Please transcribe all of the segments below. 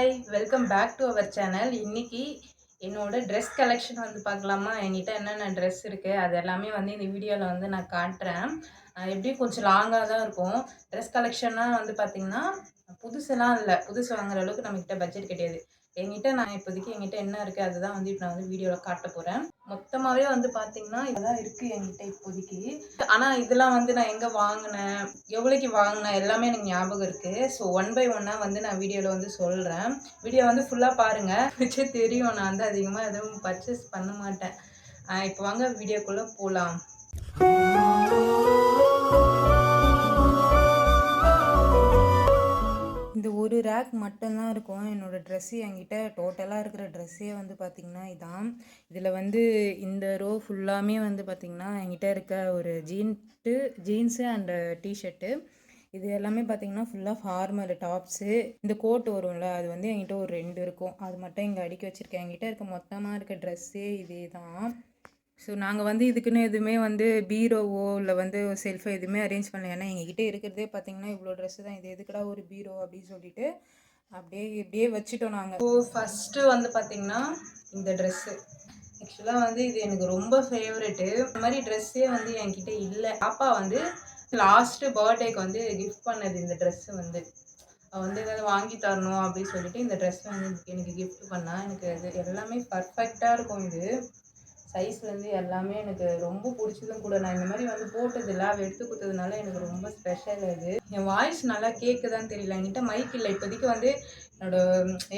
Hi welcome back to our channel. இன்னைக்கு என்னோட dress collection வந்து பார்க்கலாமா? என்கிட்ட என்னென்ன ட்ரெஸ் இருக்குது அது எல்லாமே வந்து இந்த வீடியோவில் வந்து நான் காட்டுறேன். எப்படியும் கொஞ்சம் லாங்காக தான் இருக்கும். ட்ரெஸ் கலெக்ஷன்லாம் வந்து பார்த்திங்கன்னா புதுசெல்லாம் இல்லை, புதுசு வாங்குற அளவுக்கு நம்மக்கிட்ட பட்ஜெட் கிடையாது. நான் இப்போதைக்கு என்கிட்ட என்ன இருக்குது அதுதான் வந்து இப்போ நான் வந்து வீடியோவில் காட்ட போகிறேன். மொத்தமாகவே வந்து பார்த்திங்கன்னா இதெல்லாம் இருக்குது என்கிட்ட இப்போதைக்கு. ஆனால் இதெல்லாம் வந்து நான் எங்கே வாங்கினேன், எவ்வளோக்கு வாங்கினேன் எல்லாமே எனக்கு ஞாபகம் இருக்குது. ஸோ ஒன் பை ஒன்னாக வந்து நான் வீடியோவில் வந்து சொல்கிறேன். வீடியோ வந்து ஃபுல்லாக பாருங்கள். வச்சே தெரியும் நான் வந்து அதிகமாக எதுவும் பர்ச்சேஸ் பண்ண மாட்டேன். இப்போ வாங்க வீடியோக்குள்ளே போகலாம். இந்த ஒரு ரேக் மட்டும்தான் இருக்கும் என்னோடய ட்ரெஸ்ஸு. என்கிட்ட டோட்டலாக இருக்கிற ட்ரெஸ்ஸே வந்து பார்த்திங்கன்னா இதான். இதில் வந்து இந்த ரோ ஃபுல்லாமே வந்து பார்த்திங்கன்னா என்கிட்ட இருக்க ஒரு ஜீன்ஸு அண்டு டிஷர்ட்டு இது எல்லாமே பார்த்திங்கன்னா ஃபுல்லாக ஃபார்மல் டாப்ஸு. இந்த கோட் வரும்ல அது வந்து என்கிட்ட ஒரு 2 இருக்கும். அது மட்டும் இங்கே அடுக்கி வச்சுருக்கேன். என்கிட்ட இருக்க மொத்தமாக இருக்க ட்ரெஸ்ஸே இதே தான். ஸோ நாங்கள் வந்து இதுக்குன்னு எதுவுமே வந்து பீரோவோ இல்லை வந்து செல்ஃபோ எதுவுமே அரேஞ்ச் பண்ணல. ஏன்னா எங்ககிட்ட இருக்கிறதே பார்த்திங்கன்னா இவ்வளோ ட்ரெஸ்ஸு தான். இது எதுக்குடா ஒரு பீரோ அப்படின்னு சொல்லிட்டு இப்படியே வச்சுட்டோம் நாங்கள். ஸோ ஃபஸ்ட்டு வந்து பார்த்திங்கன்னா இந்த ட்ரெஸ்ஸு ஆக்சுவலாக வந்து இது எனக்கு ரொம்ப ஃபேவரெட்டு. இந்த மாதிரி ட்ரெஸ்ஸே வந்து என்கிட்ட இல்லை. பாப்பா வந்து லாஸ்ட்டு பர்த்டேக்கு வந்து கிஃப்ட் பண்ணது இந்த ட்ரெஸ்ஸு வந்து வந்து ஏதாவது வாங்கி தரணும் அப்படின்னு சொல்லிட்டு இந்த ட்ரெஸ் வந்து எனக்கு கிஃப்ட் பண்ணால். எனக்கு இது எல்லாமே பர்ஃபெக்டாக இருக்கும். இது சைஸ்லேருந்து எல்லாமே எனக்கு ரொம்ப பிடிச்சதும் கூட. நான் இந்த மாதிரி வந்து போட்டதில்லை, அவள் எடுத்து கொடுத்ததுனால எனக்கு ரொம்ப ஸ்பெஷல். அது என் வாய்ஸ் நல்லா கேட்குதான்னு தெரியல. என்கிட்ட மைக் இல்லை இப்போதைக்கு. வந்து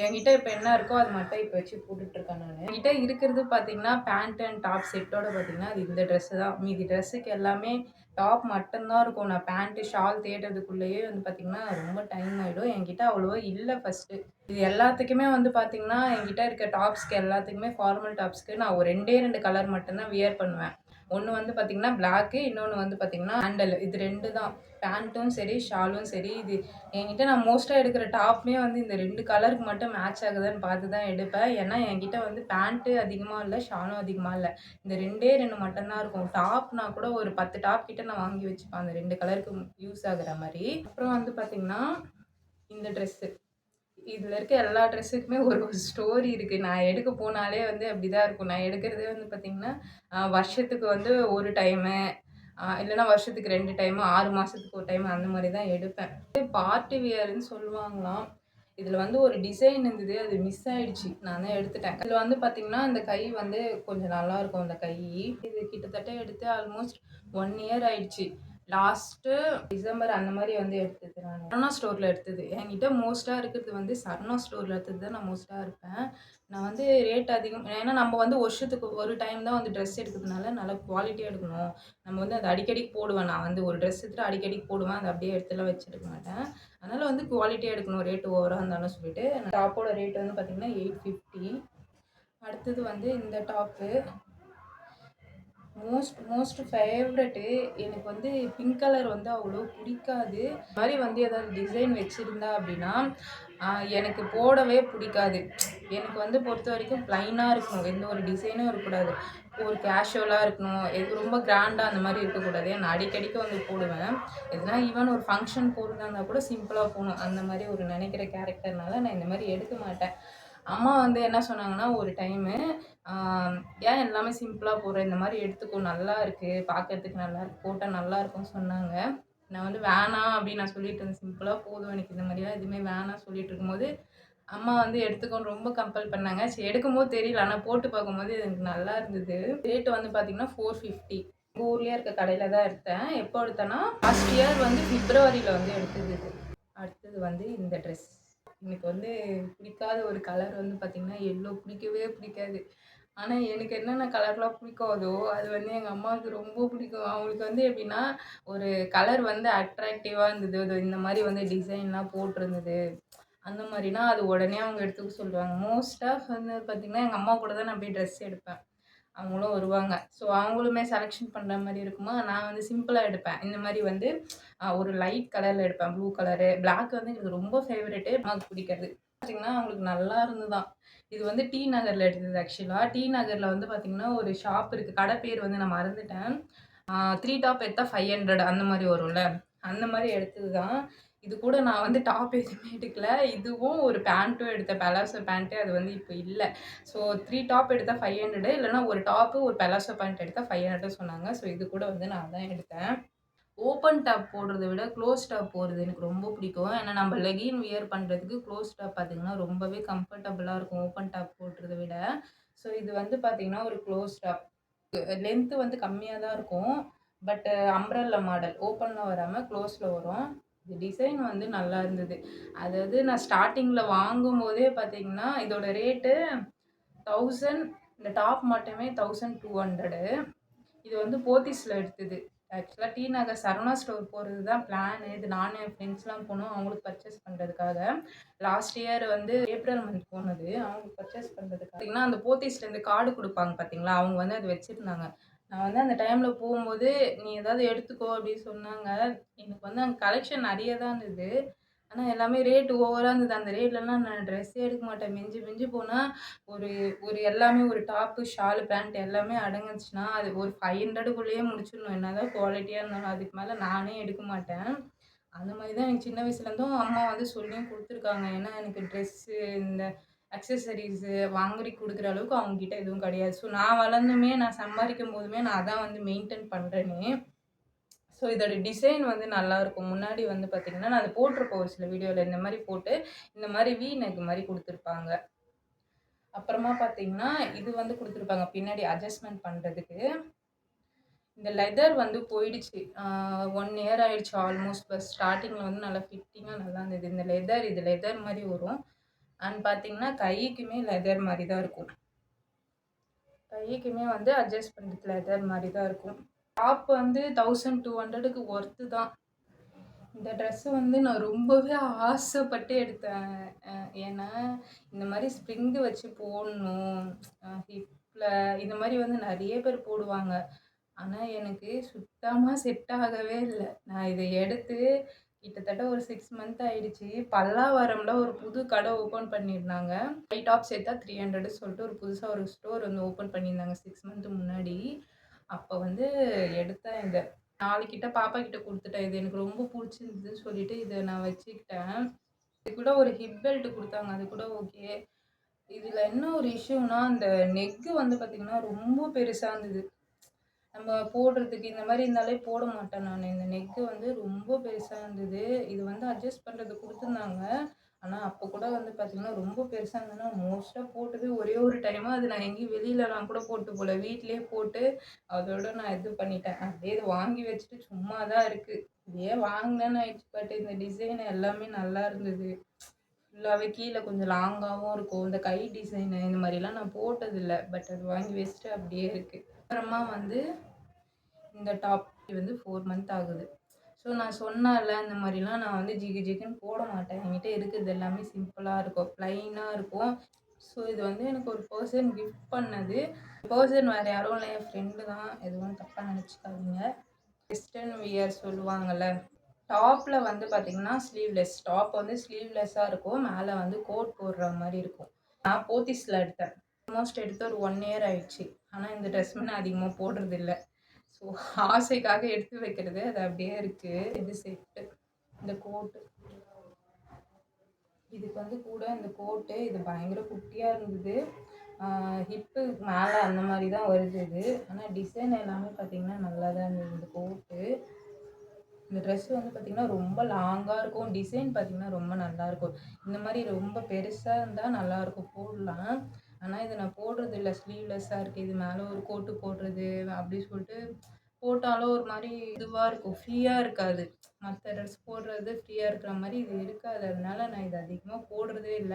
என்கிட்ட இப்போ என்ன இருக்கோ அது மட்டும் இப்போ வச்சு போட்டுட்ருக்கேன் நான். என்கிட்ட இருக்கிறது பார்த்திங்கன்னா பேண்ட் அண்ட் டாப் செட்டோட பார்த்திங்கன்னா அது இந்த ட்ரெஸ்ஸு தான். மீதி ட்ரெஸ்ஸுக்கு எல்லாமே டாப் மட்டும்தான் இருக்கும். நான் பேண்ட்டு ஷால் தேடுறதுக்குள்ளேயே வந்து பார்த்திங்கன்னா ரொம்ப டைம் ஆகிடும். என்கிட்ட அவ்வளோவா இல்லை ஃபஸ்ட்டு. இது எல்லாத்துக்குமே வந்து பார்த்திங்கன்னா என்கிட்ட இருக்க டாப்ஸ்க்கு எல்லாத்துக்குமே ஃபார்மல் டாப்ஸ்க்கு நான் ஒரு 2 கலர் மட்டும்தான் வியர் பண்ணுவேன். ஒன்று வந்து பார்த்திங்கன்னா பிளாக்கு, இன்னொன்று வந்து பார்த்திங்கன்னா ஹேண்டல். இது 2 தான். பேண்ட்டும் சரி ஷாலும் சரி. இது என்கிட்ட நான் மோஸ்ட்டாக எடுக்கிற டாப்புமே வந்து இந்த 2 கலருக்கு மட்டும் மேட்ச் ஆகுதான்னு பார்த்து தான் எடுப்பேன். ஏன்னா என்கிட்ட வந்து பேண்ட்டு அதிகமாக இல்லை, ஷாலும் அதிகமாக இல்லை. இந்த 2 மட்டும்தான் இருக்கும். டாப்னா கூட ஒரு 10 டாப் கிட்ட நான் வாங்கி வச்சுப்பேன் அந்த 2 கலருக்கு யூஸ் ஆகுற மாதிரி. அப்புறம் வந்து பார்த்திங்கன்னா இந்த ட்ரெஸ்ஸு. இதில் இருக்க எல்லா ட்ரெஸ்ஸுக்குமே ஒரு ஸ்டோரி இருக்குது. நான் எடுக்க போனாலே வந்து அப்படி தான் இருக்கும். நான் எடுக்கிறதே வந்து பார்த்திங்கன்னா வருஷத்துக்கு வந்து ஒரு டைமு, இல்லைனா வருஷத்துக்கு 2 டைமு, 6 மாதத்துக்கு ஒரு டைம் அந்த மாதிரி தான் எடுப்பேன். பார்ட்டி வியர்னு சொல்லுவாங்களாம். இதில் வந்து ஒரு டிசைன் இருந்தது, அது மிஸ் ஆகிடுச்சு. நான் தான் எடுத்துட்டேன். இதில் வந்து பார்த்திங்கன்னா இந்த கை வந்து கொஞ்சம் நல்லாயிருக்கும். அந்த கை இது கிட்டத்தட்ட எடுத்து ஆல்மோஸ்ட் 1 இயர் ஆயிடுச்சு. லாஸ்ட்டு டிசம்பர் அந்த மாதிரி வந்து எடுத்தது. நான் சரணா ஸ்டோரில் எடுத்தது. என்கிட்ட மோஸ்ட்டாக இருக்கிறது வந்து சரணா ஸ்டோரில் எடுத்தது தான் நான் மோஸ்ட்டாக இருப்பேன். நான் வந்து ரேட் அதிகம். ஏன்னா நம்ம வந்து வருஷத்துக்கு ஒரு டைம் தான் வந்து ட்ரெஸ் எடுக்கிறதுனால நல்லா குவாலிட்டியாக எடுக்கணும். நம்ம வந்து அதை அடிக்கடிக்கு போடுவேன். நான் வந்து ஒரு ட்ரெஸ் எடுத்துட்டு அடிக்கடிக்கு போடுவேன். அதை அப்படியே எடுத்துலாம் வச்சுருக்க மாட்டேன். அதனால் வந்து குவாலிட்டியாக எடுக்கணும், ரேட்டு ஓவராக இருந்தாலும் சொல்லிட்டு. டாப்போட ரேட் வந்து பார்த்திங்கன்னா 850. அடுத்தது வந்து இந்த டாப்பு மோஸ்ட் ஃபேவரெட்டு. எனக்கு வந்து பிங்க் கலர் வந்து அவ்வளோ பிடிக்காது. இந்த மாதிரி வந்து ஏதாவது டிசைன் வச்சுருந்தா அப்படின்னா எனக்கு போடவே பிடிக்காது. எனக்கு வந்து பொறுத்த வரைக்கும் ப்ளைனாக இருக்கணும். எந்த ஒரு டிசைனும் இருக்கக்கூடாது. ஒரு கேஷுவலாக இருக்கணும். ரொம்ப கிராண்டாக அந்த மாதிரி இருக்கக்கூடாது. நான் அடிக்கடிக்கு வந்து போடுவேன். எதுனா ஈவன் ஒரு ஃபங்க்ஷன் போடுறதா இருந்தால் கூட சிம்பிளாக போகணும். அந்த மாதிரி ஒரு நினைக்கிற கேரக்டர்னால நான் இந்த மாதிரி எடுக்க மாட்டேன். அம்மா வந்து என்ன சொன்னாங்கன்னா ஒரு டைமு, ஏன் எல்லாமே சிம்பிளாக போடுற, இந்த மாதிரி எடுத்துக்கோ, நல்லா இருக்குது, பார்க்கறதுக்கு நல்லா இருக்குது, போட்டால் நல்லாயிருக்கும்னு சொன்னாங்க. நான் வந்து வேணாம் அப்படின்னு நான் சொல்லிட்டு இருந்தேன். சிம்பிளாக போதும் எனக்கு, இந்த மாதிரிலாம் எதுவுமே வேணாம் சொல்லிட்டு இருக்கும்போது அம்மா வந்து எடுத்துக்கோன்னு ரொம்ப கம்பல் பண்ணாங்க. சரி எடுக்கும்போது தெரியல, ஆனால் போட்டு பார்க்கும்போது எனக்கு நல்லா இருந்தது. ரேட்டு வந்து பார்த்திங்கன்னா 450. எங்கள் ஊர்லேயே இருக்க கடையில் தான் எடுத்தேன். எப்போ எடுத்தேன்னா லாஸ்ட் இயர் வந்து பிப்ரவரியில் வந்து எடுத்தது இது. அடுத்தது வந்து இந்த ட்ரெஸ். எனக்கு வந்து பிடிக்காத ஒரு கலர் வந்து பார்த்திங்கன்னா எல்லோ. பிடிக்கவே பிடிக்காது. ஆனால் எனக்கு என்னென்ன கலர்லாம் பிடிக்காதோ அது வந்து எங்கள் அம்மாவுக்கு ரொம்ப பிடிக்கும். அவங்களுக்கு வந்து எப்படின்னா ஒரு கலர் வந்து அட்ராக்டிவாக இருந்தது, அது இந்த மாதிரி வந்து டிசைன்லாம் போட்டிருந்தது, அந்த மாதிரினா அது உடனே அவங்க எடுத்துக்க சொல்லுவாங்க. மோஸ்ட் ஆஃப் வந்து பார்த்திங்கன்னா எங்கள் அம்மா கூட தான் நான் போய் ட்ரெஸ் எடுப்பேன். அவங்களும் வருவாங்க. ஸோ அவங்களுமே செலெக்ஷன் பண்ணுற மாதிரி இருக்குமா, நான் வந்து சிம்பிளாக எடுப்பேன். இந்த மாதிரி வந்து ஒரு லைட் கலரில் எடுப்பேன். ப்ளூ கலரு, பிளாக் வந்து எனக்கு ரொம்ப ஃபேவரெட்டு. அம்மாவுக்கு பிடிக்காது. பார்த்திங்கன்னா அவங்களுக்கு நல்லா இருந்துதான். இது வந்து டி நகரில் எடுத்தது. ஆக்சுவலாக டி நகரில் வந்து பார்த்திங்கன்னா ஒரு ஷாப் இருக்குது. கடை பேர் வந்து நான் மறந்துட்டேன். 3 டாப் எடுத்தால் 500 அந்த மாதிரி வரும்ல, அந்த மாதிரி எடுத்தது தான். இது கூட நான் வந்து டாப் எதுவுமே எடுக்கல. இதுவும் ஒரு பேண்ட்டும் எடுத்தேன். பலாசோ பேண்ட்டு அது வந்து இப்ப இல்ல. ஸோ 3 டாப் எடுத்தா 500 இல்லன்னா ஒரு டாப்பு, ஒரு பலாசோ பேண்ட் எடுத்தா 500 சொன்னாங்க. ஸோ இது கூட வந்து நான் அதான் எடுத்தேன். ஓப்பன் டாப் போடுறத விட க்ளோஸ் டாப் போடுறது எனக்கு ரொம்ப பிடிக்கும். ஏன்னா நம்ம லெகின் வியர் பண்ணுறதுக்கு க்ளோஸ் டாப் பார்த்தீங்கன்னா, ரொம்பவே கம்ஃபர்டபுளா இருக்கும் ஓப்பன் டாப் போடுறத விட. ஸோ இது வந்து பார்த்தீங்கன்னா, ஒரு க்ளோஸ் டாப். லென்த் வந்து கம்மியா தான் இருக்கும். But umbrella model. ஓப்பன்ல வராம க்ளோஸ்ல வரும். இந்த டிசைன் வந்து நல்லா இருந்தது. அதாவது நான் ஸ்டார்ட்டிங்ல வாங்கும்போதே பார்த்தீங்கன்னா, இதோட ரேட்டு 1000 இந்த டாப் மட்டுமே 1200. இது வந்து போத்தீஸ்ல எடுத்தது. ஆக்சுவலா டி நகர் சரவணா ஸ்டோர் போறது தான் பிளானு. இது நானும் என் ஃப்ரெண்ட்ஸ்லாம் போனோம். அவங்களுக்கு பர்ச்சேஸ் பண்றதுக்காக. லாஸ்ட் இயர் வந்து ஏப்ரல் மந்த் போனது. அவங்களுக்கு பர்ச்சேஸ் பண்றதுக்காக. பார்த்தீங்கன்னா, அந்த போத்தீஸ்லேருந்து கார்டு குடுப்பாங்க பார்த்தீங்களா, அவங்க வந்து அத வச்சிருந்தாங்க. நான் வந்து அந்த டைம்ல போம்போது, "நீ ஏதாவது எடுத்துக்கோ" அப்படின்னு சொன்னாங்க. எனக்கு வந்து அங்க கலெக்ஷன் நெறைய தான் இருந்தது. ஆனா எல்லாமே ரேட் ஓவரா இருந்தது. அந்த ரேட்லலாம் நான் ட்ரெஸ்ஸே எடுக்க மாட்டேன். மிஞ்சி மிஞ்சி போனா ஒரு ஒரு எல்லாமே ஒரு டாப்பு, ஷாலு, பேண்ட் எல்லாமே அடங்குச்சுன்னா, அது ஒரு 500க்குள்ளேயே முடிச்சிடணும். என்னதான் குவாலிட்டியா இருந்தாலும். அதுக்கு மேல நானே எடுக்க மாட்டேன். அந்த மாரி தான் எனக்கு சின்ன வயசுலேருந்தும் அம்மா வந்து சொல்லியும் குடுத்துருக்காங்க. ஏன்னா, எனக்கு ட்ரெஸ்ஸு, இந்த அக்சஸரீஸு வாங்கி குடுக்குற அளவுக்கு அவங்ககிட்ட எதுவும் கிடையாது. ஸோ நான் வளர்ந்துமே, நான் சம்பாரிக்கும்போதுமே நான் அதான் வந்து மெயின்டெயின் பண்றேனே. ஸோ இதோட டிசைன் வந்து நல்லாயிருக்கும். முன்னாடி வந்து பார்த்தீங்கன்னா, நான் அத போட்டிருப்பேன் ஒரு சில வீடியோல. இந்த மாரி போட்டு, இந்த மாரி வி நெக் மாரி குடுத்துருப்பாங்க. அப்புறமா பார்த்தீங்கன்னா, இது வந்து குடுத்துருப்பாங்க பின்னாடி அட்ஜஸ்ட்மென்ட் பண்றதுக்கு. இந்த லெதர் வந்து போயிடுச்சு. 1 இயர் ஆயிடுச்சு ஆல்மோஸ்ட். ஸ்டார்ட்டிங்ல வந்து நல்லா ஃபிட்டிங்கா நல்லா இருந்தது. இந்த இது லெதர் மாரி வரும். அண்ட் பார்த்தீங்கன்னா, கைக்குமே லெதர் மாரி தான் இருக்கும். கைக்குமே வந்து அட்ஜஸ்ட் பண்றதுக்கு லெதர் மாரி தான் இருக்கும். டாப் வந்து 1200க்கு ஒர்த்து தான். இந்த ட்ரெஸ்ஸு வந்து நான் ரொம்பவே ஆசைப்பட்டு எடுத்தேன். அ ஏன்னா, இந்த மாரி ஸ்ப்ரிங்கு வச்சு போடணும். ஹிப்ல இந்த மாரி வந்து நெறைய பேர் போடுவாங்க. ஆனா, எனக்கு சுத்தமா செட் ஆகவே இல்ல. நான் இத எடுத்து கிட்டத்தட்ட ஒரு 6 மந்த் ஆயிடுச்சு. பல்லாவரம்ல ஒரு புது கடை ஓப்பன் பண்ணியிருந்தாங்க. 5 டாப்ஸ் எடுத்தா 300 சொல்லிட்டு ஒரு புதுசா ஒரு ஸ்டோர் வந்து ஓப்பன் பண்ணியிருந்தாங்க 6 மந்த் முன்னாடி. அப்ப வந்து எடுத்தேன் இத. 4 கிட்ட பாப்பா கிட்ட குடுத்துட்டேன். இது எனக்கு ரொம்ப புடிச்சிருந்ததுன்னு சொல்லிட்டு இத நான் வச்சுக்கிட்டேன். இது கூட ஒரு ஹிப் பெல்ட் குடுத்தாங்க. அது கூட ஓகே. இதுல என்ன ஒரு இஷ்யூன்னா, அந்த நெக்கு வந்து பாத்தீங்கன்னா, ரொம்ப பெருசா இருந்தது. நம்ம போடுறதுக்கு இந்த மாரி இருந்தாலே போட மாட்டேன் நானு. இந்த நெக்கு வந்து ரொம்ப பெருசா இருந்தது. இது வந்து அட்ஜஸ்ட் பண்றதுக்கு குடுத்துருந்தாங்க. ஆனா, அப்ப கூட வந்து பார்த்தீங்கன்னா, ரொம்ப பெருசா இருந்ததுன்னா, மோஸ்ட்டா போட்டது ஒரே ஒரு டைமு. அது நான் எங்கேயும் வெளிலலாம் கூட போட்டு போல. வீட்லயே போட்டு அதோட நான் இது பண்ணிட்டேன். அப்படியே இத வாங்கி வச்சுட்டு சும்மா தான் இருக்கு. இது ஏன் வாங்குனேன்னு ஆயிடுச்சு. பட் இந்த டிசைன் எல்லாமே நல்லா இருந்தது. ஃபுல்லாவே கீழ கொஞ்சம் லாங்காவும் இருக்கும். இந்த கை டிசைனு இந்த மாரிலாம் நான் போட்டதில்ல. பட் அது வாங்கி வச்சுட்டு அப்படியே இருக்கு. அப்புறமா வந்து இந்த டாப் வந்து 4 மந்த் ஆகுது. ஸோ நான் சொன்னேன்ல, இந்த மாரிலாம் நான் வந்து ஜிகு ஜிகுன்னு போட மாட்டேன். என்கிட்ட இருக்கிறது எல்லாமே சிம்பிளா இருக்கும். ப்ளைனா இருக்கும். ஸோ இது வந்து எனக்கு ஒரு பெர்சன் கிஃப்ட் பண்ணது. பெர்சன் வேற யாரும் இல்ல. என் ஃப்ரெண்டு தான். எதுவும் தப்பா நெனச்சுக்காதீங்க. வெஸ்டர்ன் வியர் சொல்லுவாங்கல்ல. டாப்ல வந்து பார்த்தீங்கன்னா, ஸ்லீவ்லெஸ். டாப் வந்து ஸ்லீவ்லெஸ்ஸா இருக்கும். மேல வந்து கோட் போடுற மாரி இருக்கும். நான் போத்தீஸ்ல எடுத்தேன். ஆல்மோஸ்ட் எடுத்து ஒரு 1 இயர் ஆயிடுச்சு. ஆனா இந்த ட்ரெஸ்ஸுமே நான் அதிகமா போடுறதில்ல. ஸோ ஆசைக்காக எடுத்து வைக்கிறது. அது அப்படியே இருக்கு. இது செட்டு. இந்த கோட்டு. இதுக்கு வந்து கூட இந்த கோட்டு இது பயங்கர குட்டியா இருந்தது. ஹிப்பு மேல அந்த மாரி தான் வருது இது. ஆனா டிசைன் எல்லாமே பார்த்தீங்கன்னா, நல்லா தான் இருந்தது இந்த கோட்டு. இந்த ட்ரெஸ் வந்து பார்த்தீங்கன்னா, ரொம்ப லாங்கா இருக்கும். டிசைன் பார்த்தீங்கன்னா, ரொம்ப நல்லாயிருக்கும். இந்த மாரி ரொம்ப பெருசா இருந்தா நல்லாயிருக்கும் போடலாம். ஆனா, இத நான் போடுறதில்ல. ஸ்லீவ்லெஸ்ஸா இருக்கு. இது மேல ஒரு கோட்டு போடுறது அப்படி சொல்லிட்டு போட்டாலும் ஒரு மாரி இதுவா இருக்கும். ஃப்ரீயா இருக்காது. மத்த ட்ரெஸ் போடுறது ஃப்ரீயா இருக்கிற மாரி இது இருக்காது. அதனால நான் இத அதிகமா போடுறதே இல்ல.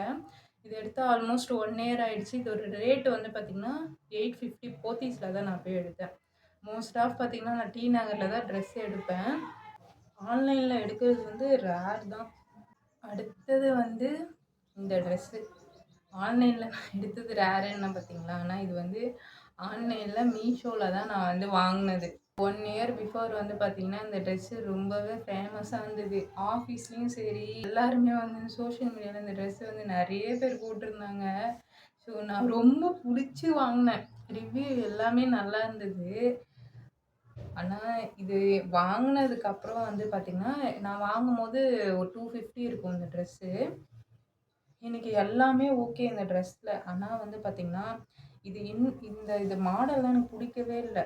இது எடுத்து ஆல்மோஸ்ட் 1 இயர் ஆயிடுச்சு. இதோட ரேட் வந்து பார்த்தீங்கன்னா, 850 போத்தீஸ்ல தான் நான் போய் எடுத்தேன். மோஸ்ட் ஆஃப் பார்த்தீங்கன்னா, நான் டி நகர்ல தான் ட்ரெஸ் எடுப்பேன். ஆன்லைன்ல எடுக்கிறது வந்து ரேர் தான். அடுத்தது வந்து இந்த ட்ரெஸ்ஸு. ஆன்லைன்ல நான் எடுத்தது ரேருன்னேன் பார்த்தீங்களா? ஆனா இது வந்து ஆன்லைன்ல மீஷோல தான் நான் வந்து வாங்குனது. 1 இயர் பிஃபோர் வந்து பார்த்தீங்கன்னா, இந்த ட்ரெஸ்ஸு ரொம்பவே ஃபேமஸா இருந்தது. ஆஃபீஸ்லயும் சரி, எல்லாருமே வந்து சோஷியல் மீடியால இந்த ட்ரெஸ் வந்து நெறைய பேர் போட்டிருந்தாங்க. ஸோ நான் ரொம்ப புடிச்சு வாங்குனேன். ரிவ்யூ எல்லாமே நல்லா இருந்தது. ஆனா, இது வாங்குனதுக்கப்புறம் வந்து பார்த்தீங்கன்னா, நான் வாங்கும்போது ஒரு 250 இருக்கும் இந்த ட்ரெஸ்ஸு. எனக்கு எல்லாமே ஓகே இந்த ட்ரெஸ்ல. ஆனா வந்து பார்த்தீங்கன்னா, இது மாடல்லாம் எனக்கு புடிக்கவே இல்ல.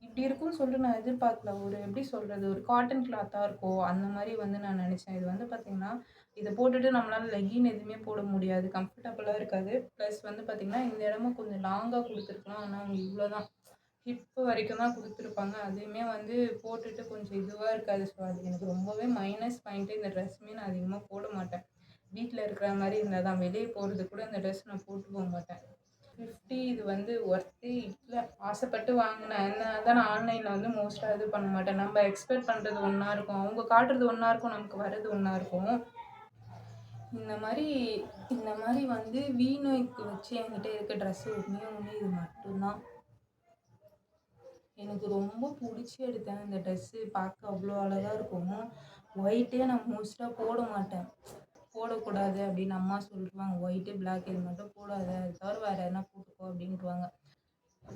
இப்படி இருக்கும்னு சொல்லிட்டு நான் எதிர்பார்க்கல. ஒரு எப்படி சொல்றது? ஒரு காட்டன் கிளாத்தா இருக்கும். அந்த மாரி வந்து நான் நெனச்சேன். இது வந்து பார்த்தீங்கன்னா, இத போட்டுட்டு நம்மளால லெகின் எதுவுமே போட முடியாது. கம்ஃபர்டபுளா இருக்காது. ப்ளஸ் வந்து பார்த்தீங்கன்னா, இந்த இடமும் கொஞ்சம் லாங்கா குடுத்துருக்கலாம். ஆனா அவங்க இவ்வளோதான். ஹிப் வரைக்கும் தான் குடுத்துருப்பாங்க. அதையுமே வந்து போட்டுட்டு கொஞ்சம் இதுவா இருக்காது. ஸோ அது எனக்கு ரொம்பவே மைனஸ் பாயிண்ட்டு. இந்த ட்ரெஸ்ஸுமே நான் அதிகமா போட மாட்டேன். வீட்ல இருக்கிற மாரி இருந்தா தான். வெளிய போறதுக்கு கூட இந்த ட்ரெஸ் நான் போட்டு போ மாட்டேன். 50 இது வந்து ஒர்த்தே இல்ல. ஆசைப்பட்டு வாங்குனேன். அதனால தான் நான் ஆன்லைன்ல வந்து மோஸ்ட்டா இது பண்ண மாட்டேன். நம்ம எக்ஸ்பெக்ட் பண்றது ஒண்ணா இருக்கும். அவங்க காட்டுறது ஒண்ணா இருக்கும். நமக்கு வர்றது ஒண்ணா இருக்கும். இந்த மாரி இந்த மாரி வந்து வி நெக் வச்சு என்கிட்ட இருக்க ட்ரெஸ்ஸு ஒண்ணே ஒண்ணு இது மட்டும் தான். எனக்கு ரொம்ப புடிச்சு எடுத்தேன். இந்த ட்ரெஸ்ஸு பார்க்க அவ்வளோ அழகா இருக்கும். ஒயிட்டே நான் மோஸ்ட்டா போட மாட்டேன். போடக்கூடாது அப்படின்னு அம்மா சொல்லிருவாங்க. ஒயிட்டு, பிளாக் இது மட்டும் போடாத. அது தவிர வேற எதனா போட்டுக்கோ அப்படின்ட்டுருவாங்க.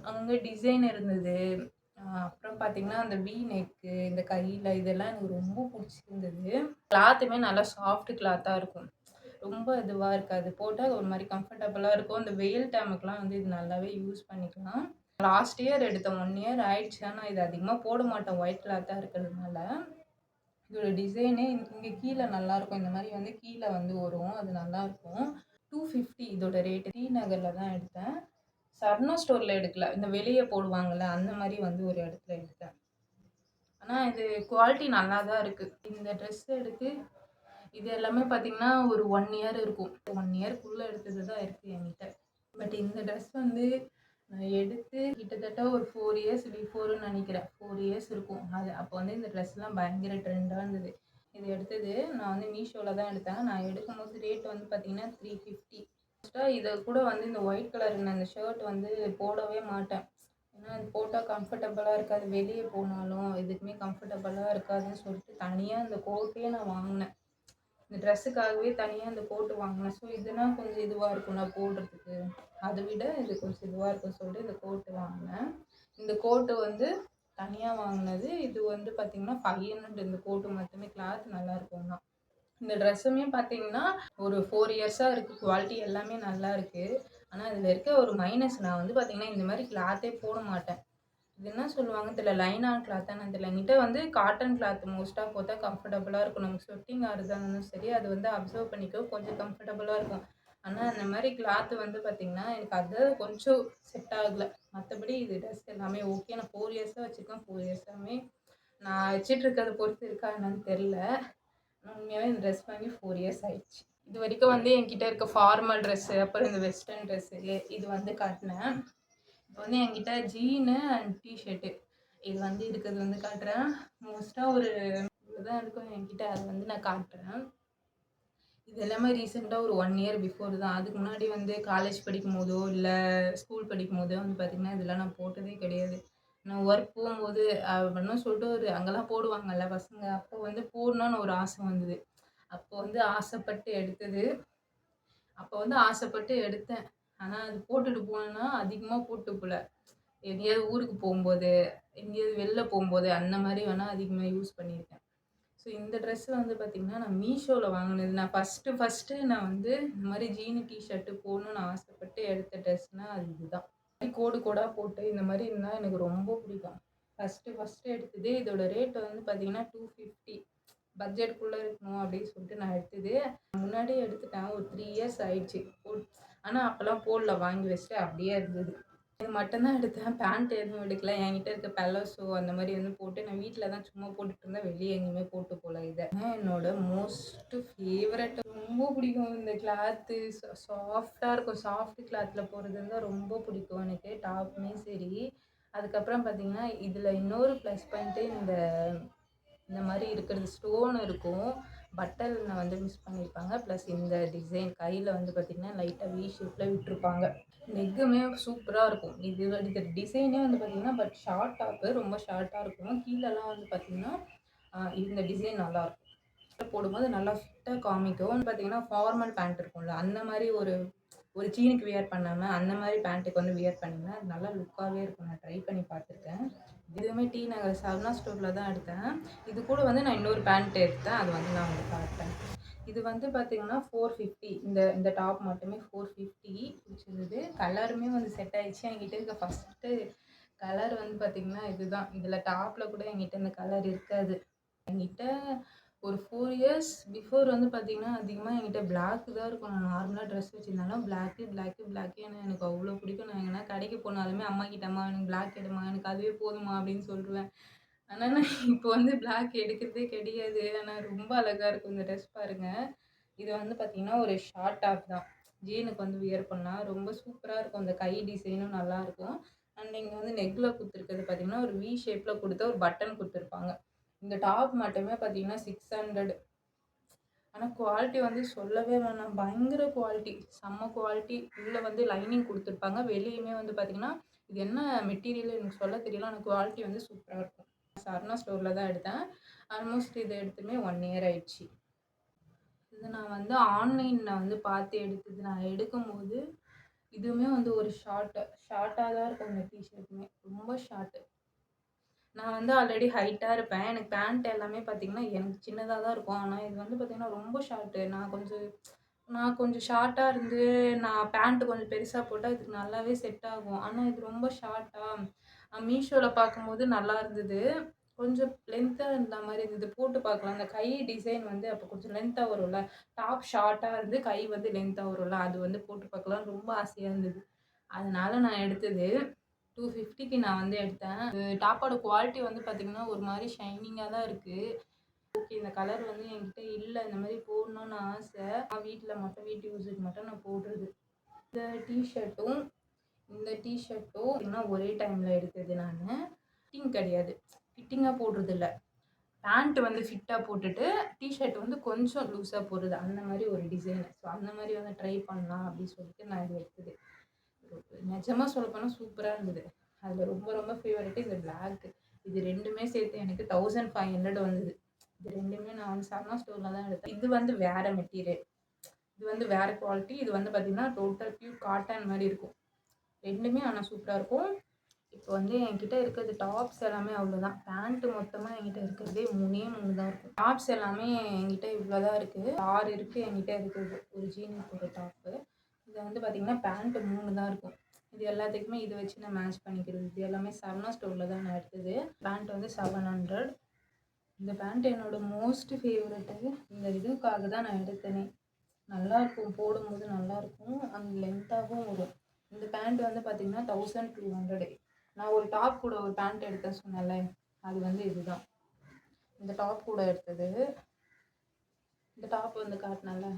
அங்க டிசைன் இருந்தது. அப்புறம் பார்த்தீங்கன்னா, அந்த வி நெக்கு, இந்த கையில இதெல்லாம் எனக்கு ரொம்ப புடிச்சிருந்தது. கிளாத்துமே நல்லா சாஃப்ட் கிளாத்தா இருக்கும். ரொம்ப இதுவா இருக்காது. போட்டா ஒரு மாரி கம்ஃபர்டபுளா இருக்கும். இந்த வெயில் டைமுக்குலாம் வந்து இது நல்லாவே யூஸ் பண்ணிக்கலாம். லாஸ்ட் இயர் எடுத்தேன். 1 இயர் ஆயிடுச்சு. ஆனா இது அதிகமா போட மாட்டேன். ஒயிட் கிளாத்தா இருக்கிறதுனால. இதோட டிசைனே இங்க கீழ நல்லாருக்கும். இந்த மாரி வந்து கீழ வந்து வரும். அது நல்லாருக்கும். 250 இதோட ரேட்டு. டி நகர்ல தான் எடுத்தேன். சரணா ஸ்டோர்ல எடுக்கல. இந்த வெளிய போடுவாங்கல்ல, அந்த மாரி வந்து ஒரு இடத்துல எடுத்தேன். ஆனா இது குவாலிட்டி நல்லா தான் இருக்கு. இந்த ட்ரெஸ் எடுத்து இது எல்லாமே பார்த்தீங்கன்னா, ஒரு 1 இயர் இருக்கும். 1 இயர்க்குள்ள எடுத்தது தான் இருக்கு என்கிட்ட. பட் இந்த ட்ரெஸ் வந்து நான் எடுத்து கிட்டத்தட்ட ஒரு 4 இயர்ஸ் பிஃபோர்ன்னு நெனைக்கிறேன். 4 இயர்ஸ் இருக்கும். அப்போ வந்து இந்த ட்ரெஸ்லாம் பயங்கர ட்ரெண்டா இருந்தது. இது எடுத்தது நான் வந்து மீஷோல தான் எடுத்தேன். நான் எடுக்கும்போது ரேட் வந்து பார்த்தீங்கன்னா, 350. மோஸ்ட்டா இத கூட வந்து இந்த ஒயிட் கலர் நான் இந்த ஷர்ட் வந்து போடவே மாட்டேன். ஏன்னா, அது போட்டா கம்ஃபர்டபுளா இருக்காது. வெளிய போனாலும் எதுக்குமே கம்ஃபர்டபுளா இருக்காதுன்னு சொல்லிட்டு தனியா இந்த கோட்டே நான் வாங்குனேன். இந்த ட்ரெஸ்ஸுக்காகவே தனியா இந்த கோட் வாங்குனேன். ஸோ இதுனா கொஞ்சம் இதுவா இருக்கும்ல போடுறதுக்கு. அத விட இது கொஞ்சம் இதுவா இருக்கும்னு சொல்லிட்டு இந்த கோட் வாங்குனேன். இந்த கோட்டு வந்து தனியா வாங்குனது. இது வந்து பார்த்தீங்கன்னா, 500 இந்த கோட்டு மட்டுமே. கிளாத் நல்லாருக்கும் தான். இந்த ட்ரெஸ்ஸுமே பார்த்தீங்கன்னா, ஒரு 4 இயர்ஸா இருக்கு. குவாலிட்டி எல்லாமே நல்லா இருக்கு. ஆனா, இதுல இருக்க ஒரு மைனஸ் நான் வந்து பார்த்தீங்கன்னா, இந்த மாரி கிளாத்தே போட மாட்டேன். இது என்ன சொல்லுவாங்கன்னு தெரியல. லைனான் கிளாத்தான்னு தெரியல. என்கிட்ட வந்து காட்டன் கிளாத் மோஸ்ட்டா போட்டா கம்ஃபர்டபுளா இருக்கும். நமக்கு ஸ்வெட்டிங் ஆகுறதா இருந்தாலும் சரி, அது வந்து அப்சர்வ் பண்ணிக்க கொஞ்சம் கம்ஃபர்டபுளா இருக்கும். ஆனா, அந்த மாரி கிளாத் வந்து பார்த்தீங்கன்னா, எனக்கு அது கொஞ்சம் செட் ஆகல. மத்தபடி இது ட்ரெஸ் எல்லாமே ஓகே. நான் 4 இயர்ஸா வச்சிருக்கேன். 4 இயர்ஸாமே நான் வச்சுட்டு இருக்கிறத பொறுத்து இருக்கா என்னன்னு தெரியல. உண்மையாவே இந்த ட்ரெஸ் வாங்கி 4 இயர்ஸ் ஆயிடுச்சு. இதுவரைக்கும் வந்து என்கிட்ட இருக்க ஃபார்மல் ட்ரெஸ்ஸு, அப்புறம் இந்த வெஸ்டர்ன் ட்ரெஸ்ஸு இது வந்து காட்டுனேன். இப்போ வந்து என்கிட்ட ஜீனு அண்ட் டீ ஷர்ட்டு இது வந்து இருக்கிறது வந்து காட்டுறேன். மோஸ்ட்டா ஒரு இவ்வளோதான் இருக்கும் என்கிட்ட. அது வந்து நான் காட்டுறேன். இது எல்லாமே ரீசெண்டா ஒரு 1 இயர் பிஃபோர் தான். அதுக்கு முன்னாடி வந்து காலேஜ் படிக்கும்போதோ, இல்ல ஸ்கூல் படிக்கும்போதோ வந்து பார்த்தீங்கன்னா, இதெல்லாம் நான் போட்டதே கிடையாது. நான் ஒர்க் போகும்போது அப்படின்னு சொல்லிட்டு அங்கலாம் போடுவாங்கல்ல பசங்க. அப்போ வந்து போடணும்னு ஒரு ஆசை வந்தது. அப்போ வந்து ஆசைப்பட்டு எடுத்தது. அப்போ வந்து ஆசைப்பட்டு எடுத்தேன். ஆனா, அது போட்டுட்டு போனேன்னா, அதிகமா போட்டு போல. எங்கேயாவது ஊருக்கு போம்போது, எங்கேயாவது வெளில போம்போது, அந்த மாரி வேணா அதிகமா யூஸ் பண்ணியிருக்கேன். ஸோ இந்த ட்ரெஸ் வந்து பார்த்தீங்கன்னா, நான் மீஷோல வாங்குனது. நான் ஃபர்ஸ்ட்டு நான் வந்து இந்த மாரி ஜீனு, டீ ஷர்ட்டு போடணும்னு ஆசைப்பட்டு எடுத்த ட்ரெஸ்னா அது இதுதான். கோடு கோடா போட்டு இந்த மாரி இருந்தா எனக்கு ரொம்ப பிடிக்கும். ஃபர்ஸ்ட்டு எடுத்தது இதோட ரேட் வந்து பார்த்தீங்கன்னா, 250 பட்ஜெட்குள்ள இருக்கணும் அப்படின்னு சொல்லிட்டு நான் எடுத்தது. முன்னாடியே எடுத்துட்டேன். ஒரு 3 இயர்ஸ் ஆயிடுச்சு. ஆனா அப்பலாம் போடல. வாங்கி வச்சுட்டு அப்படியே இருந்தது. இது மட்டும் தான் எடுத்தேன். பேண்ட் எதுவும் எடுக்கல. என்கிட்ட இருக்க பலோசோ அந்த மாரி வந்து போட்டு நான் வீட்ல தான் சும்மா போட்டுட்டு இருந்தேன். வெளிய எங்கேயுமே போட்டு போல இத. என்னோட மோஸ்ட் ஃபேவரட் ரொம்ப பிடிக்கும். இந்த கிளாத்து சாஃப்ட்டா இருக்கும். சாஃப்ட் கிளாத்ல போடுறது வந்து ரொம்ப பிடிக்கும் எனக்கு. டாப்புமே சரி. அதுக்கப்புறம் பார்த்தீங்கன்னா, இதுல இன்னொரு ப்ளஸ் பாயிண்ட்டு இந்த இந்த மாரி இருக்கிறது ஸ்டோன் இருக்கும். பட்டன்ல வந்து மிஸ் பண்ணியிருப்பாங்க. ப்ளஸ் இந்த டிசைன் கையில வந்து பார்த்தீங்கன்னா, லைட்டா வி ஷேப்ல விட்டுருப்பாங்க. லெக்குமே சூப்பரா இருக்கும். இது டிசைனே வந்து பார்த்தீங்கன்னா, பட் ஷார்ட் டாப்பு ரொம்ப ஷார்ட்டா இருக்கும். கீழலாம் வந்து பார்த்தீங்கன்னா, இந்த டிசைன் நல்லாயிருக்கும். போடும்போது நல்லா ஃபிட்டா காமிக்கும். பார்த்தீங்கன்னா, ஃபார்மல் பேண்ட் இருக்கும்ல, அந்த மாரி ஒரு ஒரு ஜீனுக்கு வியர் பண்ணாம, அந்த மாரி பேண்ட்டுக்கு வந்து வியர் பண்ணீங்கன்னா, அது நல்லா லுக்காவே இருக்கும். நான் ட்ரை பண்ணி பார்த்துருக்கேன். இதுவுமே டி நகர் சரவணா ஸ்டோரில் தான் எடுத்தேன். இது கூட வந்து நான் இன்னொரு பேண்ட் எடுத்தேன். அது வந்து நான் வந்து காட்டுறேன். இது வந்து பார்த்தீங்கன்னா 450. இந்த டாப் மட்டுமே 450 பிடிச்சிருந்தது. கலருமே வந்து செட் ஆயிடுச்சு. என்கிட்ட இருக்க ஃபஸ்ட்டு கலர் வந்து பார்த்தீங்கன்னா இதுதான். இதில் டாப்பில் கூட என்கிட்ட இந்த கலர் இருக்காது. என்கிட்ட ஒரு 4 இயர்ஸ் பிஃபோர் வந்து பார்த்தீங்கன்னா, அதிகமா என்கிட்ட பிளாக் தான் இருக்கும். நான் நார்மலா ட்ரெஸ் வச்சிருந்தாலும் பிளாக்கு ஏன்னா எனக்கு அவ்வளோ பிடிக்கும். நான் எங்கன்னா கடைக்கு போனாலுமே அம்மாகிட்ட, "அம்மா எனக்கு பிளாக் எடும்மா, எனக்கு அதுவே போதும்மா" அப்படின்னு சொல்ருவேன். ஆனா நான் இப்போ வந்து பிளாக் எடுக்கிறதே கிடையாது. ஆனா ரொம்ப அழகா இருக்கும் இந்த ட்ரெஸ் பாருங்க. இது வந்து பார்த்தீங்கன்னா, ஒரு ஷார்ட் டாப் தான். ஜீனுக்கு வந்து வியர் பண்ணா ரொம்ப சூப்பரா இருக்கும். அந்த கை டிசைனும் நல்லாயிருக்கும். அண்ட் இங்க வந்து நெக்ல குடுத்துருக்கிறது பார்த்தீங்கன்னா, ஒரு வி ஷேப்ல குடுத்து ஒரு பட்டன் குடுத்துருப்பாங்க. இந்த டாப் மட்டுமே பார்த்தீங்கன்னா 600. ஆனா குவாலிட்டி வந்து சொல்லவே வேணாம். பயங்கர குவாலிட்டி. செம்ம குவாலிட்டி. உள்ள வந்து லைனிங் குடுத்துருப்பாங்க. வெளியுமே வந்து பார்த்தீங்கன்னா, இது என்ன மெட்டீரியல் எனக்கு சொல்ல தெரியல. ஆனா குவாலிட்டி வந்து சூப்பரா இருக்கும். சரவணா ஸ்டோர்ல தான் எடுத்தேன். ஆல்மோஸ்ட் இது எடுத்துமே 1 இயர் ஆயிடுச்சு. இது நான் வந்து ஆன்லைன்ல வந்து பார்த்து எடுத்தது. நான் எடுக்கும்போது, இதுவுமே வந்து ஒரு ஷார்ட்டா தான் இருக்கும் இந்த டீ ஷர்ட்டுமே. ரொம்ப ஷார்ட். நான் வந்து ஆல்ரெடி ஹைட்டா இருப்பேன். எனக்கு பேண்ட் எல்லாமே பார்த்தீங்கன்னா, எனக்கு சின்னதா தான் இருக்கும். ஆனா இது வந்து பார்த்தீங்கன்னா, ரொம்ப ஷார்ட்டு. நான் கொஞ்சம் ஷார்ட்டா இருந்து, நான் பேண்ட் கொஞ்சம் பெருசா போட்டா இதுக்கு நல்லாவே செட் ஆகும். ஆனா இது ரொம்ப ஷார்ட்டா, மீஷோல பார்க்கும்போது நல்லா இருந்தது. கொஞ்சம் லென்த்தா இருந்த மாரி இருந்தது. போட்டு பார்க்கலாம். அந்த கை டிசைன் வந்து அப்போ கொஞ்சம் லென்த்தா வரும்ல. டாப் ஷார்ட்டா இருந்து, கை வந்து லென்த்தா வரும்ல. அது வந்து போட்டு பார்க்கலாம்னு ரொம்ப ஆசையா இருந்தது. அதனால நான் எடுத்தது. 250க்கு நான் வந்து எடுத்தேன். டாப்போட குவாலிட்டி வந்து பார்த்தீங்கன்னா, ஒரு மாரி ஷைனிங்கா தான் இருக்கு. ஓகே. இந்த கலர் வந்து என்கிட்ட இல்ல. இந்த மாரி போடணும்னு ஆசை. வீட்டு யூஸுக்கு மட்டும் நான் போடுறது. இந்த டீ ஷர்ட்டும், இந்த டீ ஷர்ட்டும் பார்த்தீங்கன்னா, ஒரே டைம்ல எடுத்தது நானு. ஃபிட்டிங் கிடையாது. ஃபிட்டிங்கா போடுறதில்ல. பேண்ட் வந்து ஃபிட்டா போட்டுட்டு, டீ ஷர்ட் வந்து கொஞ்சம் லூஸா போடுறது. அந்த மாரி ஒரு டிசைன். ஸோ அந்த மாரி வந்து ட்ரை பண்ணலாம் அப்படின்னு சொல்லிட்டு நான் இது எடுத்தது. நிஜமா சொல்லப்போனா சூப்பரா இருந்தது. அதுல ரொம்ப ரொம்ப ஃபேவரைட் இந்த பிளாக். இது 2மே சேர்த்து எனக்கு 1500 வந்தது. இது 2மே நான் வந்து சரவணா ஸ்டோர்ல தான் எடுத்தேன். இது வந்து வேற மெட்டீரியல். இது வந்து வேற குவாலிட்டி. இது வந்து பார்த்தீங்கன்னா, டோட்டல் பியூர் காட்டன் மாரி இருக்கும். 2மே ஆனா சூப்பரா இருக்கும். இப்போ வந்து என்கிட்ட இருக்கிறது டாப்ஸ் எல்லாமே அவ்வளோதான். பேண்ட் மொத்தமா என்கிட்ட இருக்கிறதே 3 தான் இருக்கும். டாப்ஸ் எல்லாமே என்கிட்ட இவ்வளோ தான் இருக்கு. 6 இருக்கு என்கிட்ட இருக்குது. ஒரு ஜீன் போடுற டாப்பு. இது வந்து பார்த்தீங்கன்னா, பேண்ட் 3 தான் இருக்கும். இது எல்லாத்துக்குமே இத வச்சு நான் மேட்ச் பண்ணிக்கிறது. இது எல்லாமே சரவணா ஸ்டோர்ல தான் நான் எடுத்தது. பேண்ட் வந்து 700. இந்த பேண்ட் என்னோட மோஸ்ட் ஃபேவரெட்டு. இந்த இதுக்காக தான் நான் எடுத்தேனே. நல்லாயிருக்கும். போடும்போது நல்லாயிருக்கும். அண்ட் லென்த்தாவும் வரும். இந்த பேண்ட் வந்து பார்த்தீங்கன்னா 1200. நான் ஒரு டாப் கூட ஒரு பேண்ட் எடுத்தேன்னு சொன்னேன்ல, அது வந்து இதுதான். இந்த டாப் கூட எடுத்தது. இந்த டாப் வந்து காட்டினேன்ல,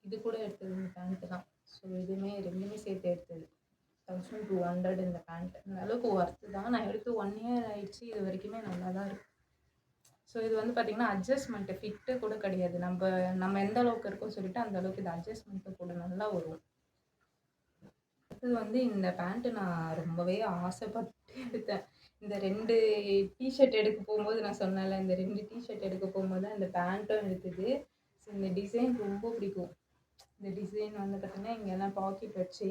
இது கூட எடுத்தது இந்த பேண்ட் தான். ஸோ இதுவுமே 2மே சேர்த்து எடுத்தது. 1200 இந்த பேண்ட். இந்த அளவுக்கு ஒர்த்து தான். நான் எடுத்து 1 இயர் ஆயிடுச்சு. இது வரைக்குமே நல்லா தான் இருக்கு. ஸோ இது வந்து பார்த்தீங்கன்னா, அட்ஜஸ்ட்மெண்ட் ஃபிட்டு கூட கிடையாது. நம்ம எந்த அளவுக்கு இருக்கோம்னு சொல்லிட்டு, அந்த அளவுக்கு இது அட்ஜஸ்ட்மெண்ட் கூட நல்லா வரும். அடுத்தது வந்து இந்த பேண்ட்டு நான் ரொம்பவே ஆசைப்பட்டு எடுத்தேன். இந்த 2 டீ ஷர்ட் எடுக்க போம்போது நான் சொன்னேன்ல, இந்த 2 டீ ஷர்ட் எடுக்க போம்போது தான் இந்த பேண்ட்டும் எடுத்தது. ஸோ இந்த டிசைன் ரொம்ப பிடிக்கும். இந்த டிசைன் வந்து பார்த்தீங்கன்னா, இங்கெல்லாம் பாக்கெட் வச்சு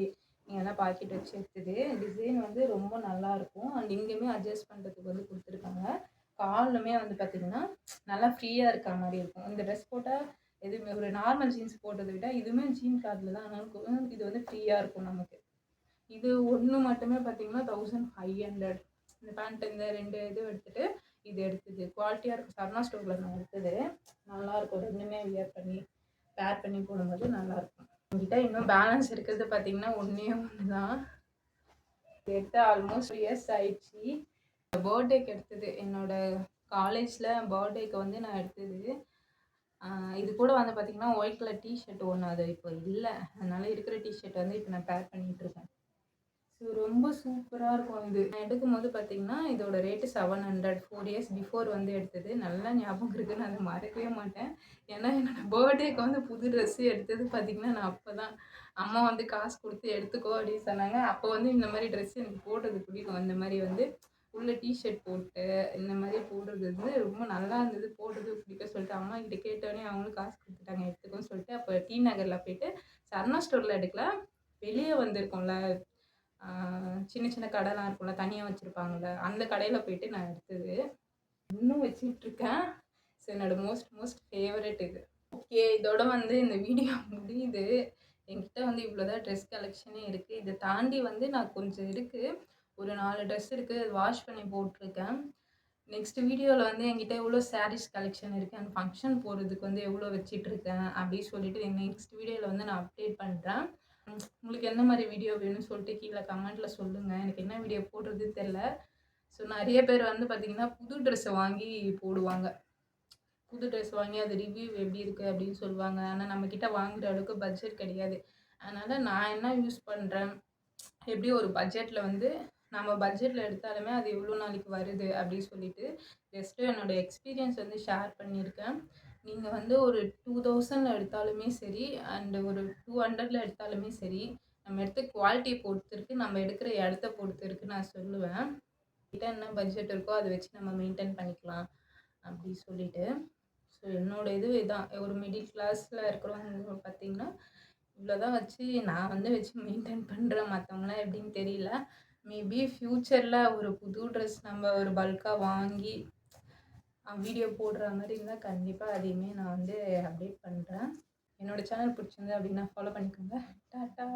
எடுத்தது. டிசைன் வந்து ரொம்ப நல்லாயிருக்கும். அண்ட் இங்கேயுமே அட்ஜஸ்ட் பண்ணுறதுக்கு வந்து குடுத்துருக்காங்க. காலுமே வந்து பார்த்தீங்கன்னா, நல்லா ஃப்ரீயா இருக்க மாரி இருக்கும். இந்த ட்ரெஸ் போட்டா எதுவுமே ஒரு நார்மல் ஜீன்ஸ் போடுறத விட, இதுவுமே ஜீன் கிளாத்ல தான். ஆனாலும் இது வந்து ஃப்ரீயா இருக்கும் நமக்கு. இது ஒண்ணு மட்டுமே பார்த்தீங்கன்னா 1500. இந்த பேண்ட் இந்த 2 இது எடுத்துட்டு, இது எடுத்தது. குவாலிட்டியா இருக்கும். சரவணா ஸ்டோர்ல நான் எடுத்தது. நல்லாயிருக்கும். 2மே பேர் பண்ணி போடும்போது நல்லாயிருக்கும். என்கிட்ட இன்னும் பேலன்ஸ் இருக்கிறது பார்த்தீங்கன்னா, ஒண்ணே 1 தான். எடுத்து ஆல்மோஸ்ட் 3 இயர்ஸ் ஆயிடுச்சு. பர்த்டேக்கு எடுத்தது. என்னோட காலேஜ்ல பர்த்டேக்கு வந்து நான் எடுத்தது. இது கூட வந்து பார்த்தீங்கன்னா, ஒயிட் கலர் டீ ஷர்ட் ஒண்ணு அது இப்போ இல்ல. அதனால இருக்கிற டீ ஷர்ட் வந்து இப்போ நான் பேர் பண்ணிட்டுருக்கேன். ஸோ ரொம்ப சூப்பரா இருக்கும் இது. நான் எடுக்கும்போது பார்த்தீங்கன்னா, இதோட ரேட்டு 700. 4 இயர்ஸ் பிஃபோர் வந்து எடுத்தது. நல்லா ஞாபகம் இருக்கு. நான் அத மறக்கவே மாட்டேன். ஏன்னா, என்னோட பர்த்டேக்கு வந்து புது ட்ரெஸ் எடுத்தது பார்த்தீங்கன்னா, நான் அப்பதான். அம்மா வந்து காசு குடுத்து எடுத்துக்கோ அப்படின்னு சொன்னாங்க. அப்போ வந்து இந்த மாரி ட்ரெஸ் எனக்கு போடுறது பிடிக்கும். இந்த மாரி வந்து உள்ள டீ ஷர்ட் போட்டு, இந்த மாரி போடுறது வந்து ரொம்ப நல்லா இருந்தது. போடுறது பிடிக்கும் சொல்லிட்டு அம்மா கிட்ட கேட்டோனே அவங்களும் காசு குடுத்துட்டாங்க எடுத்துக்கோன்னு சொல்லிட்டு, அப்போ டி நகர்ல போயிட்டு சரவணா ஸ்டோர்ல எடுக்கல. வெளிய வந்திருக்கும்ல சின்ன சின்ன கடைலாம் இருக்கும்ல, தனியாக வச்சுருப்பாங்கள்ல, அந்த கடையில் போயிட்டு நான் எடுத்தது. இன்னும் வச்சுட்ருக்கேன். ஸோ என்னோட மோஸ்ட் ஃபேவரட் இது. ஓகே, இதோட வந்து இந்த வீடியோ முடியுது. என்கிட்ட வந்து இவ்வளோ தான் ட்ரெஸ் கலெக்ஷனே இருக்குது. இதை தாண்டி வந்து நான் கொஞ்சம் இருக்குது, ஒரு 4 ட்ரெஸ் இருக்குது, அது வாஷ் பண்ணி போட்டிருக்கேன். நெக்ஸ்ட் வீடியோவில் வந்து என்கிட்ட எவ்வளோ சாரீஸ் கலெக்ஷன் இருக்குது, அந்த ஃபங்க்ஷன் போகிறதுக்கு வந்து எவ்வளோ வச்சிட்ருக்கேன் அப்படின்னு சொல்லிட்டு நெக்ஸ்ட் வீடியோவில் வந்து நான் அப்டேட் பண்ணுறேன். உங்களுக்கு எந்த மாதிரி வீடியோ வேணும்னு சொல்லிட்டு கீழே கமெண்ட்டில் சொல்லுங்கள். எனக்கு என்ன வீடியோ போடுறது தெரில. ஸோ நிறைய பேர் வந்து பார்த்திங்கன்னா புது ட்ரெஸ்ஸை வாங்கி போடுவாங்க. புது ட்ரெஸ் வாங்கி அது ரிவ்யூ எப்படி இருக்குது அப்படின்னு சொல்லுவாங்க. ஆனால் நம்மக்கிட்ட வாங்குற அளவுக்கு பட்ஜெட் கிடையாது. அதனால் நான் என்ன யூஸ் பண்ணுறேன், எப்படி ஒரு பட்ஜெட்டில் வந்து நம்ம பட்ஜெட்டில் எடுத்தாலுமே அது எவ்வளோ நாளைக்கு வருது அப்படின்னு சொல்லிட்டு ஜஸ்ட்டு என்னோடய எக்ஸ்பீரியன்ஸ் வந்து ஷேர் பண்ணியிருக்கேன். நீங்கள் வந்து ஒரு 2000 எடுத்தாலுமே சரி, அண்டு ஒரு 200 எடுத்தாலுமே சரி, நம்ம எடுத்த குவாலிட்டியை பொறுத்து இருக்குது, நம்ம எடுக்கிற இடத்த பொறுத்து இருக்குது நான் சொல்லுவேன். கிட்ட என்ன பட்ஜெட் இருக்கோ அதை வச்சு நம்ம மெயின்டைன் பண்ணிக்கலாம் அப்படி சொல்லிட்டு. ஸோ என்னோட இது இதான். ஒரு மிடில் கிளாஸில் இருக்கிறவங்க பார்த்திங்கன்னா இவ்வளோ தான் வச்சு நான் வந்து வச்சு மெயின்டைன் பண்ணுறேன். மற்றவங்களாம் எப்படின்னு தெரியல. மேபி ஃப்யூச்சரில் ஒரு புது ட்ரெஸ் நம்ம ஒரு பல்காக வாங்கி வீடியோ போடுற மாதிரி இருந்தால் கண்டிப்பாக அதையுமே நான் வந்து அப்டேட் பண்ணுறேன். என்னோடய சேனல் பிடிச்சிருந்து அப்படின்னா ஃபாலோ பண்ணிக்கோங்க. டாட்டா.